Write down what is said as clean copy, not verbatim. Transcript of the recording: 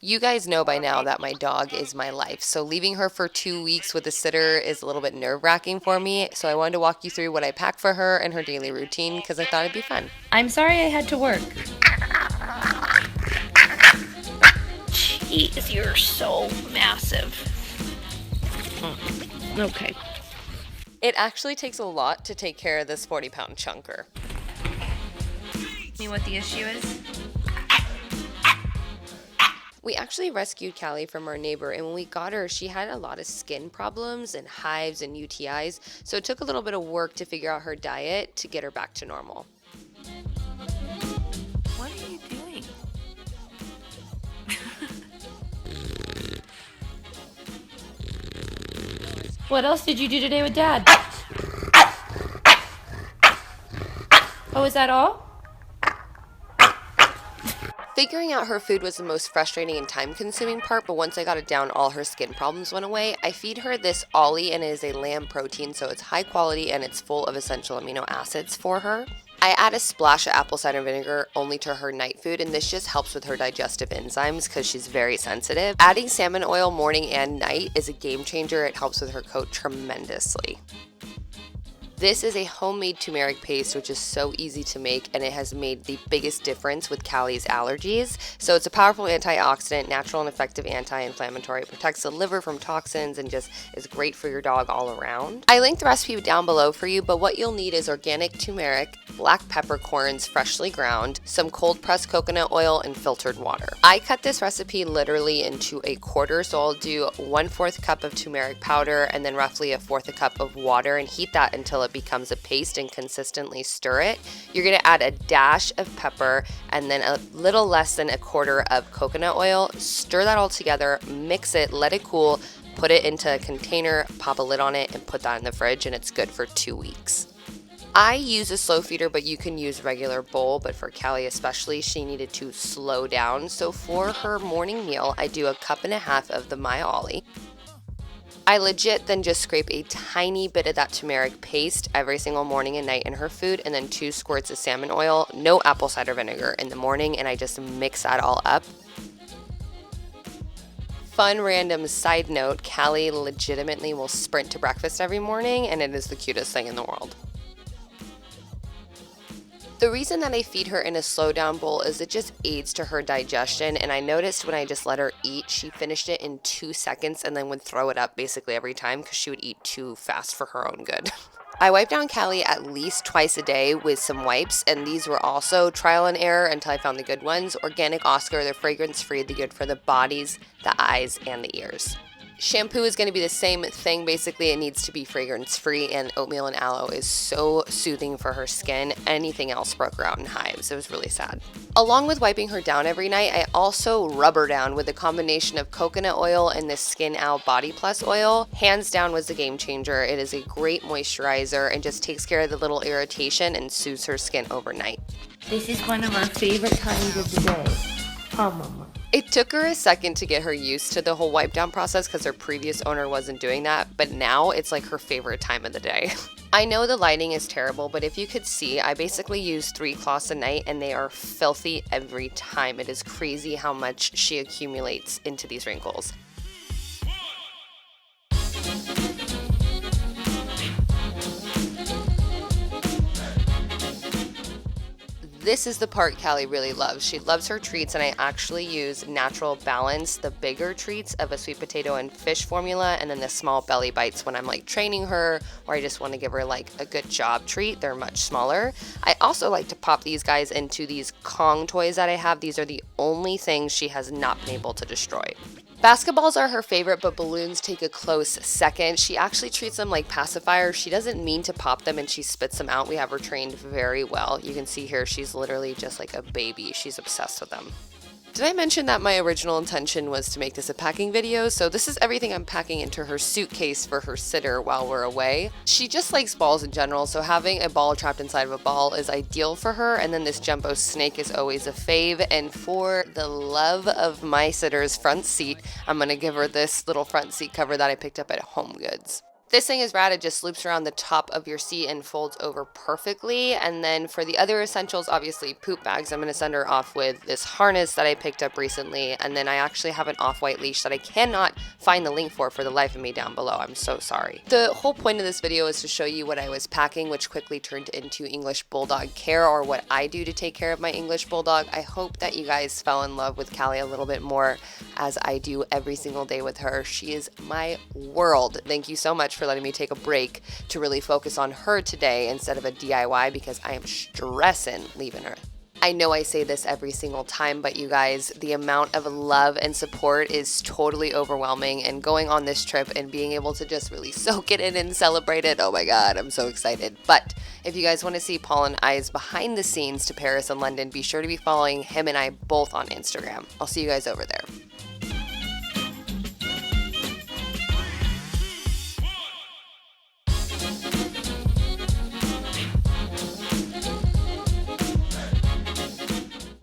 You guys know by now that my dog is my life, so leaving her for 2 weeks with a sitter is a little bit nerve-wracking for me, so I wanted to walk you through what I pack for her and her daily routine because I thought it'd be fun. I'm sorry I had to work. Jeez, you're so massive. Okay. It actually takes a lot to take care of this 40-pound chunker. Me what the issue is? We actually rescued Cali from our neighbor, and when we got her, she had a lot of skin problems and hives and UTIs, so it took a little bit of work to figure out her diet to get her back to normal. What are you doing? What else did you do today with Dad? Oh, is that all? Figuring out her food was the most frustrating and time-consuming part, but once I got it down, all her skin problems went away. I feed her this Ollie, and it is a lamb protein, so it's high quality and it's full of essential amino acids for her. I add a splash of apple cider vinegar only to her night food, and this just helps with her digestive enzymes because she's very sensitive. Adding salmon oil morning and night is a game changer. It helps with her coat tremendously. This is a homemade turmeric paste, which is so easy to make, and it has made the biggest difference with Cali's allergies. So it's a powerful antioxidant, natural and effective anti-inflammatory. It protects the liver from toxins and just is great for your dog all around. I linked the recipe down below for you, but what you'll need is organic turmeric, black peppercorns freshly ground, some cold pressed coconut oil, and filtered water. I cut this recipe literally into a quarter, so I'll do 1/4 cup of turmeric powder and then roughly 1/4 cup of water and heat that until it becomes a paste and consistently stir it. You're going to add a dash of pepper and then a little less than 1/4 of coconut oil. Stir that all together, mix it, let it cool, put it into a container, pop a lid on it, and put that in the fridge, and it's good for 2 weeks. I use a slow feeder, but you can use regular bowl, but for Cali especially, she needed to slow down. So for her morning meal, I do 1.5 cups of the My Ollie. I legit then just scrape a tiny bit of that turmeric paste every single morning and night in her food, and then 2 squirts of salmon oil, no apple cider vinegar in the morning, and I just mix that all up. Fun random side note, Cali legitimately will sprint to breakfast every morning, and it is the cutest thing in the world. The reason that I feed her in a slow down bowl is it just aids to her digestion, and I noticed when I just let her eat, she finished it in 2 seconds and then would throw it up basically every time because she would eat too fast for her own good. I wipe down Cali at least twice a day with some wipes, and these were also trial and error until I found the good ones. Organic Oscar, they're fragrance free, they're good for the bodies, the eyes, and the ears. Shampoo is going to be the same thing. Basically, it needs to be fragrance free, and oatmeal and aloe is so soothing for her skin. Anything else broke her out in hives. It was really sad. Along with wiping her down every night, I also rub her down with a combination of coconut oil and the Skin Owl Body Plus oil. Hands down was a game changer. It is a great moisturizer and just takes care of the little irritation and soothes her skin overnight. This is one of our favorite times of the day. Oh, Mama. It took her a second to get her used to the whole wipe down process because her previous owner wasn't doing that, but now it's like her favorite time of the day. I know the lighting is terrible, but if you could see, I basically use 3 cloths a night and they are filthy every time. It is crazy how much she accumulates into these wrinkles. This is the part Cali really loves. She loves her treats, and I actually use Natural Balance, the bigger treats of a sweet potato and fish formula, and then the small belly bites when I'm like training her or I just want to give her like a good job treat. They're much smaller. I also like to pop these guys into these Kong toys that I have. These are the only things she has not been able to destroy. Basketballs are her favorite, but balloons take a close second. She actually treats them like pacifiers. She doesn't mean to pop them and she spits them out. We have her trained very well. You can see here she's literally just like a baby. She's obsessed with them. Did I mention that my original intention was to make this a packing video? So this is everything I'm packing into her suitcase for her sitter while we're away. She just likes balls in general, so having a ball trapped inside of a ball is ideal for her. And then this jumbo snake is always a fave. And for the love of my sitter's front seat, I'm gonna give her this little front seat cover that I picked up at Home Goods. This thing is rad. It just loops around the top of your seat and folds over perfectly. And then for the other essentials, obviously poop bags, I'm going to send her off with this harness that I picked up recently. And then I actually have an off-white leash that I cannot find the link for the life of me down below. I'm so sorry. The whole point of this video is to show you what I was packing, which quickly turned into English Bulldog care, or what I do to take care of my English Bulldog. I hope that you guys fell in love with Cali a little bit more, as I do every single day with her. She is my world. Thank you so much for letting me take a break to really focus on her today instead of a DIY, because I am stressing leaving her. I know I say this every single time, but you guys, the amount of love and support is totally overwhelming, and going on this trip and being able to just really soak it in and celebrate it, oh my god, I'm so excited. But if you guys want to see Paul and I's behind the scenes to Paris and London, be sure to be following him and I both on Instagram. I'll see you guys over there.